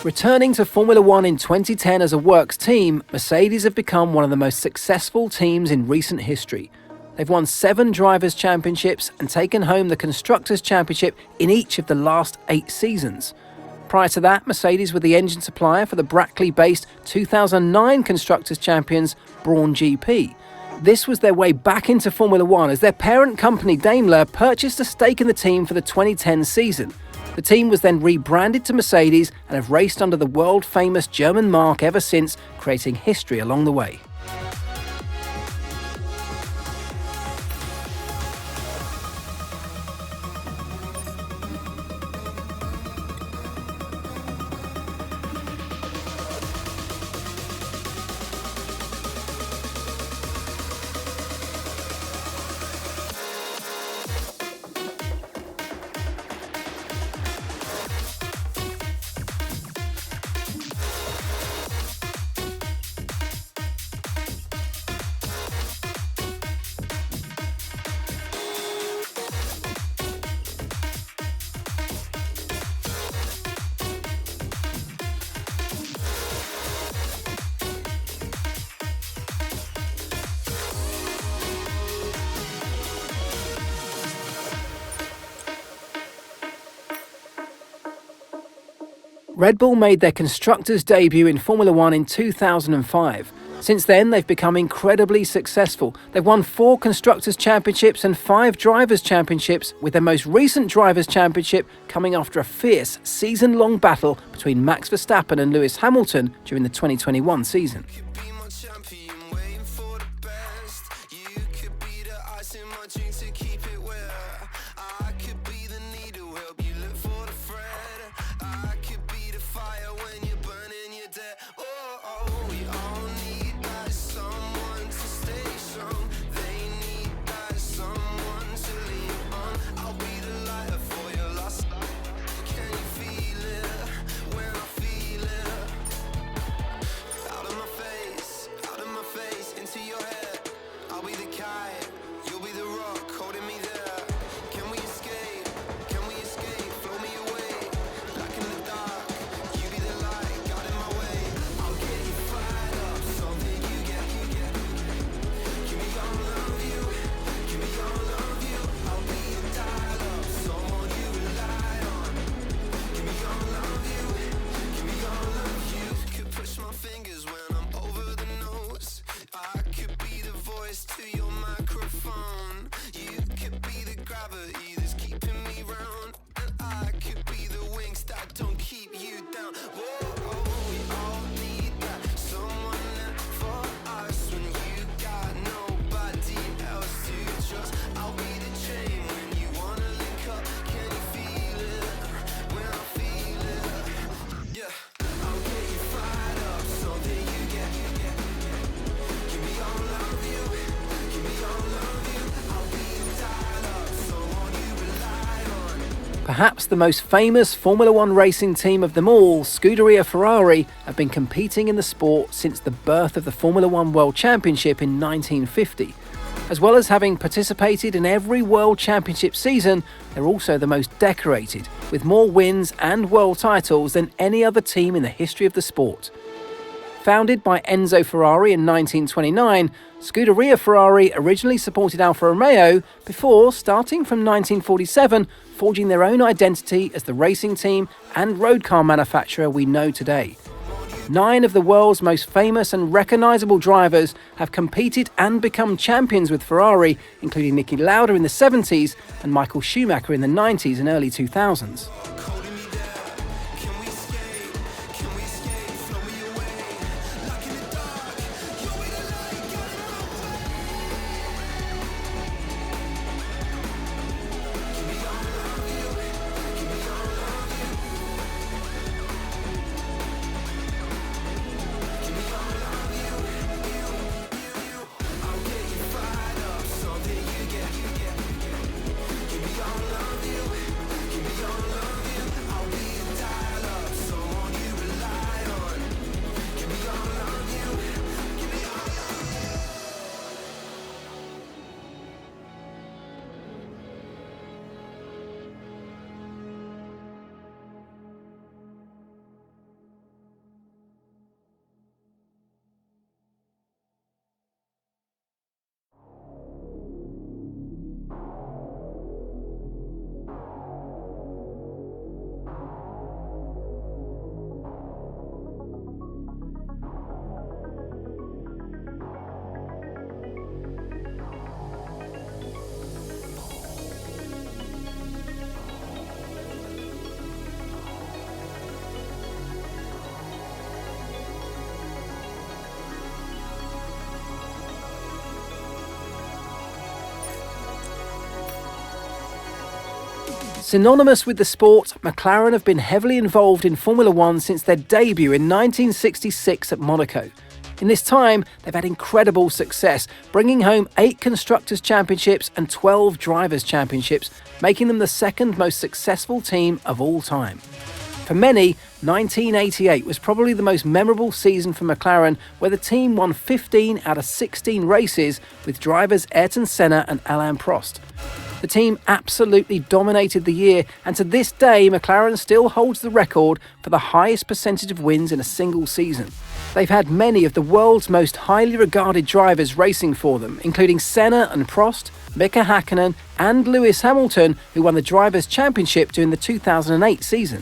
Returning to Formula One in 2010 as a works team, Mercedes have become one of the most successful teams in recent history. They've won 7 Drivers' Championships and taken home the Constructors' Championship in each of the last 8 seasons. Prior to that, Mercedes were the engine supplier for the Brackley-based 2009 Constructors' Champions Brawn GP. This was their way back into Formula One as their parent company Daimler purchased a stake in the team for the 2010 season. The team was then rebranded to Mercedes and have raced under the world-famous German marque ever since, creating history along the way. Red Bull made their constructors' debut in Formula One in 2005. Since then, they've become incredibly successful. They've won 4 Constructors' Championships and 5 Drivers' Championships, with their most recent Drivers' Championship coming after a fierce, season-long battle between Max Verstappen and Lewis Hamilton during the 2021 season. Perhaps the most famous Formula One racing team of them all, Scuderia Ferrari, have been competing in the sport since the birth of the Formula One World Championship in 1950. As well as having participated in every World Championship season, they're also the most decorated, with more wins and world titles than any other team in the history of the sport. Founded by Enzo Ferrari in 1929, Scuderia Ferrari originally supported Alfa Romeo before, starting from 1947, forging their own identity as the racing team and road car manufacturer we know today. 9 of the world's most famous and recognisable drivers have competed and become champions with Ferrari, including Niki Lauda in the 70s and Michael Schumacher in the 90s and early 2000s. Synonymous with the sport, McLaren have been heavily involved in Formula One since their debut in 1966 at Monaco. In this time, they've had incredible success, bringing home 8 Constructors' Championships and 12 Drivers' Championships, making them the second most successful team of all time. For many, 1988 was probably the most memorable season for McLaren, where the team won 15 out of 16 races with drivers Ayrton Senna and Alain Prost. The team absolutely dominated the year, and to this day, McLaren still holds the record for the highest percentage of wins in a single season. They've had many of the world's most highly regarded drivers racing for them, including Senna and Prost, Mika Hakkinen and Lewis Hamilton, who won the Drivers' Championship during the 2008 season.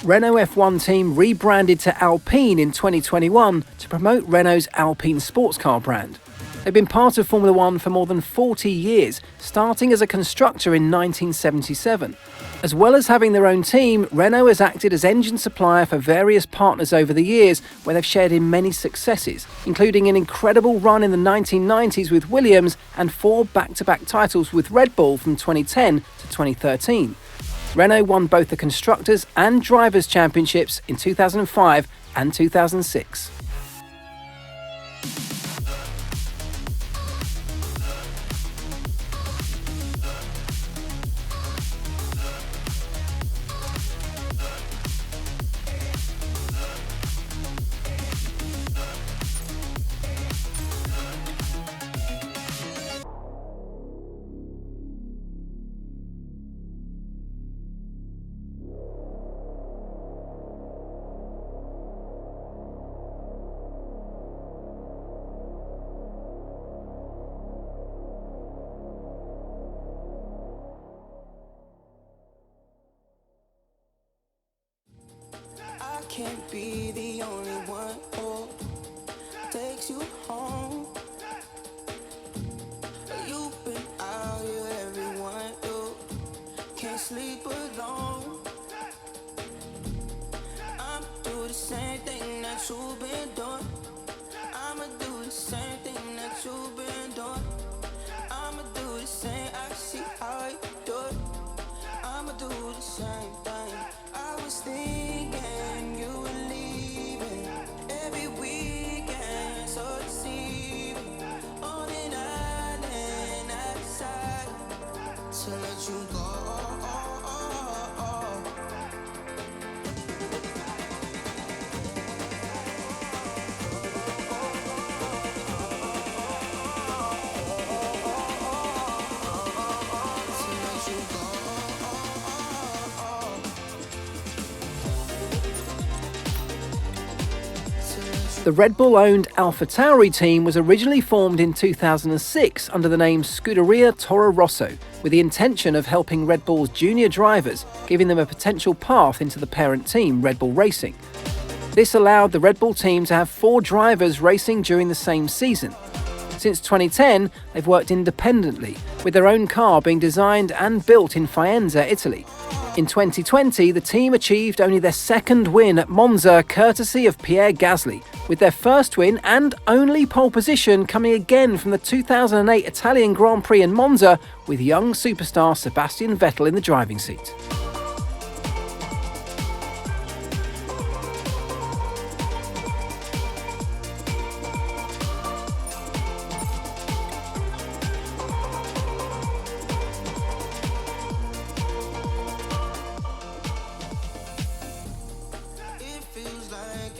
Renault F1 team rebranded to Alpine in 2021 to promote Renault's Alpine sports car brand. They've been part of Formula One for more than 40 years, starting as a constructor in 1977. As well as having their own team, Renault has acted as engine supplier for various partners over the years, where they've shared in many successes, including an incredible run in the 1990s with Williams and 4 back-to-back titles with Red Bull from 2010 to 2013. Renault won both the Constructors' and Drivers' Championships in 2005 and 2006. Can't be the only one who takes you home. You've been out here, everyone you can't sleep alone. I'm doing the same thing that you've been doing. I'ma do the same thing that you've been doing. I'ma do the same, I see how you do it. I'ma do the same thing. I was thinking you were leaving every weekend, so deceiving on an island outside to let you go. The Red Bull-owned Alfa Tauri team was originally formed in 2006 under the name Scuderia Toro Rosso, with the intention of helping Red Bull's junior drivers, giving them a potential path into the parent team, Red Bull Racing. This allowed the Red Bull team to have 4 drivers racing during the same season. Since 2010, they've worked independently, with their own car being designed and built in Faenza, Italy. In 2020, the team achieved only their second win at Monza, courtesy of Pierre Gasly, with their first win and only pole position coming again from the 2008 Italian Grand Prix in Monza, with young superstar Sebastian Vettel in the driving seat.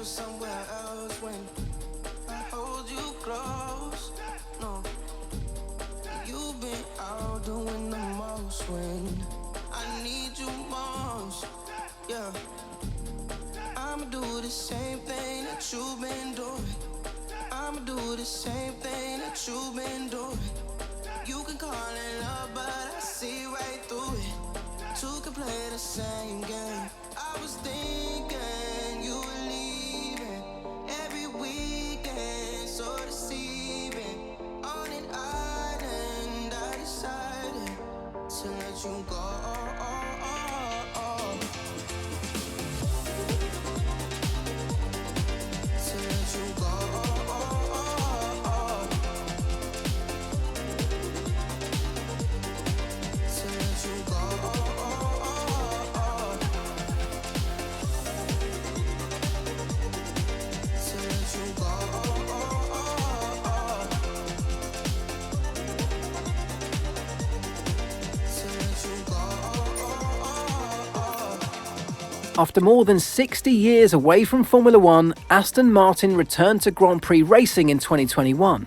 Somewhere else when I hold you close. No, you've been out doing the most when I need you most. Yeah, I'ma do the same thing that you've been doing. I'ma do the same thing that you've been doing. You can call it love, but I see right through it. Two can play the same game. I was thinking you would leave every weekend, so deceiving. On an island, I decided to let you go. To let you go. To let you go. After more than 60 years away from Formula One, Aston Martin returned to Grand Prix racing in 2021.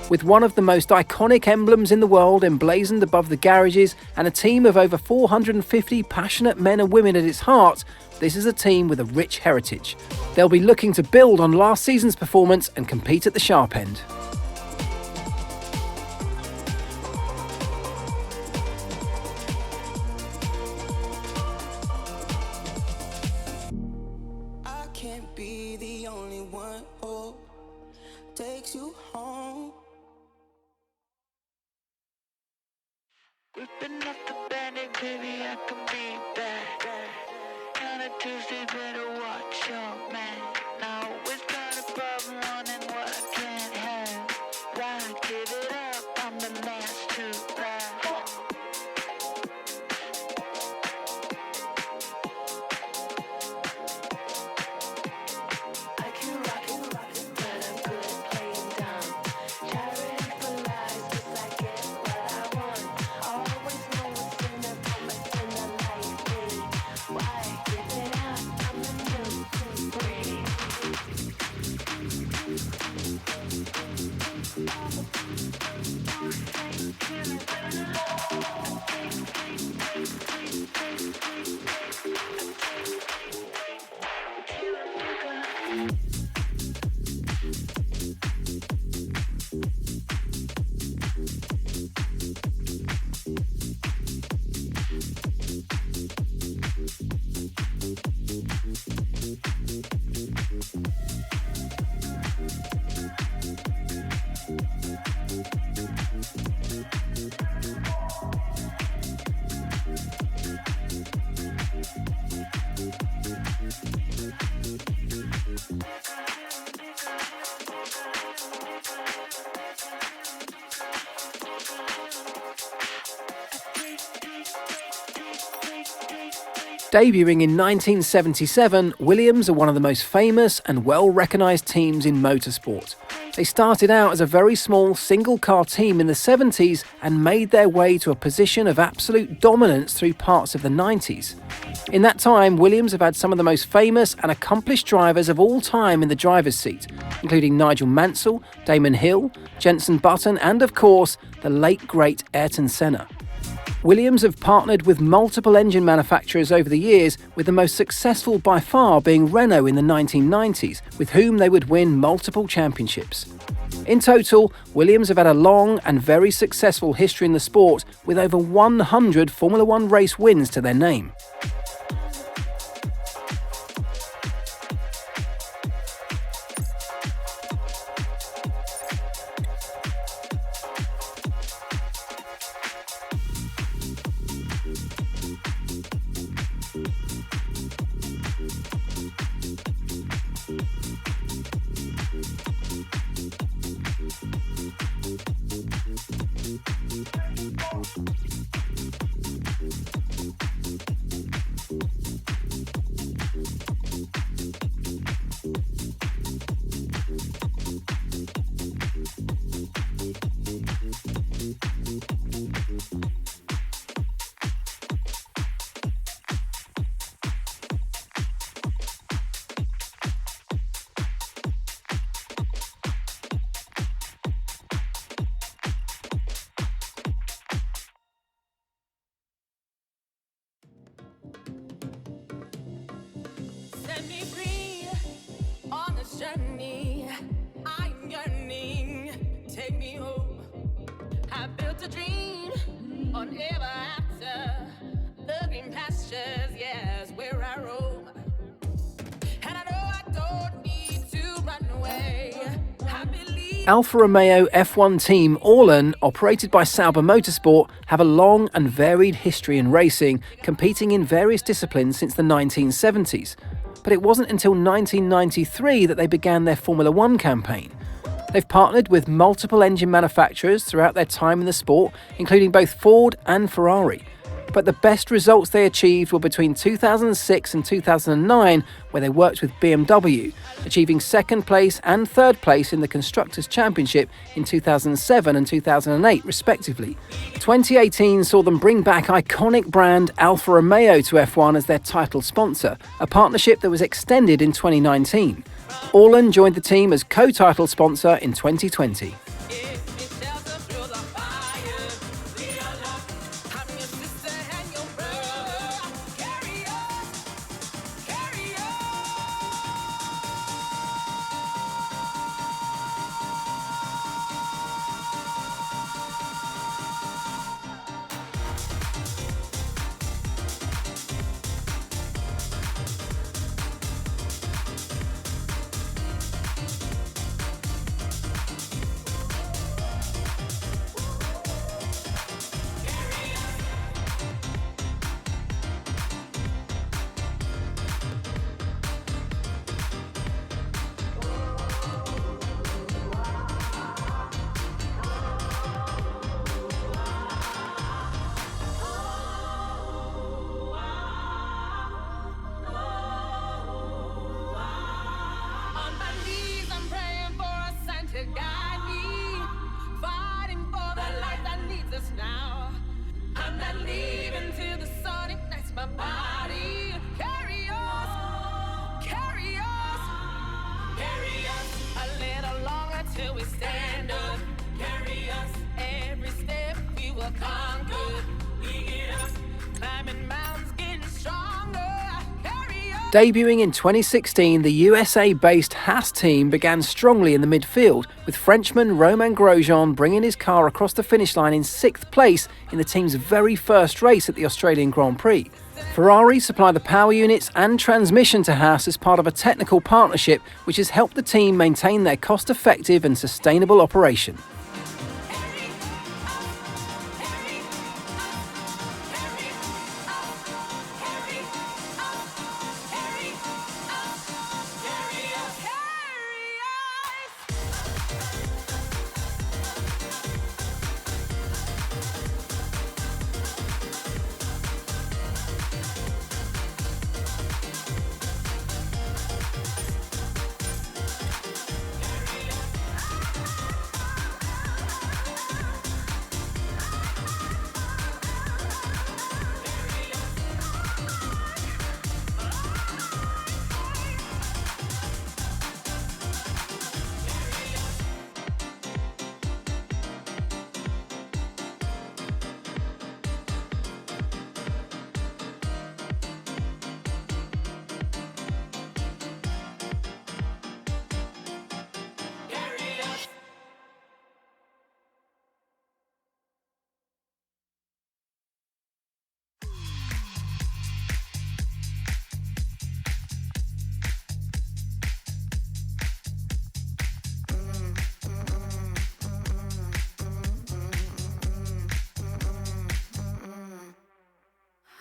With one of the most iconic emblems in the world emblazoned above the garages and a team of over 450 passionate men and women at its heart, this is a team with a rich heritage. They'll be looking to build on last season's performance and compete at the sharp end. I can't be the only one who takes you home. Ripping up the bandit, baby, I can be back. On a Tuesday, better watch your man. Now always got a problem wanting what I can't have. Why give it up? I'm the last to laugh. I can rock it, but I'm good at playing dumb. Charity for lies, 'cause I get what I want. Always know what's in the moment when I like me. Why give it up? I'm the new breed. Debuting in 1977, Williams are one of the most famous and well-recognised teams in motorsport. They started out as a very small single-car team in the 70s and made their way to a position of absolute dominance through parts of the 90s. In that time, Williams have had some of the most famous and accomplished drivers of all time in the driver's seat, including Nigel Mansell, Damon Hill, Jenson Button and, of course, the late great Ayrton Senna. Williams have partnered with multiple engine manufacturers over the years, with the most successful by far being Renault in the 1990s, with whom they would win multiple championships. In total, Williams have had a long and very successful history in the sport, with over 100 Formula One race wins to their name. this journey, I'm yearning. Take me home. I built a dream on ever after. The green pastures, yes, where I roam. And I know I don't need to run away. I believe. Alfa Romeo F1 team Orlen, operated by Sauber Motorsport, have a long and varied history in racing, competing in various disciplines since the 1970s. But it wasn't until 1993 that they began their Formula One campaign. They've partnered with multiple engine manufacturers throughout their time in the sport, including both Ford and Ferrari. But the best results they achieved were between 2006 and 2009, where they worked with BMW, achieving second place and third place in the Constructors' Championship in 2007 and 2008, respectively. 2018 saw them bring back iconic brand Alfa Romeo to F1 as their title sponsor, a partnership that was extended in 2019. Orlen joined the team as co-title sponsor in 2020. To guide me, fighting for the life that needs us now. I'm not leaving till the sun ignites my body. Carry us, carry us, carry us a little longer till we stand up. Carry us, every step we will conquer. We get up, climbing mountains, getting stronger. Debuting in 2016, the USA-based Haas team began strongly in the midfield, with Frenchman Romain Grosjean bringing his car across the finish line in 6th place in the team's very first race at the Australian Grand Prix. Ferrari supply the power units and transmission to Haas as part of a technical partnership which has helped the team maintain their cost-effective and sustainable operation.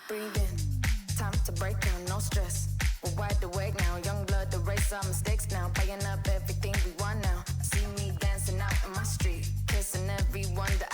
Breathe in, time to break down, no stress. We're wide awake now, young blood, erase our mistakes now. Paying up everything we want now. See me dancing out in my street, kissing everyone that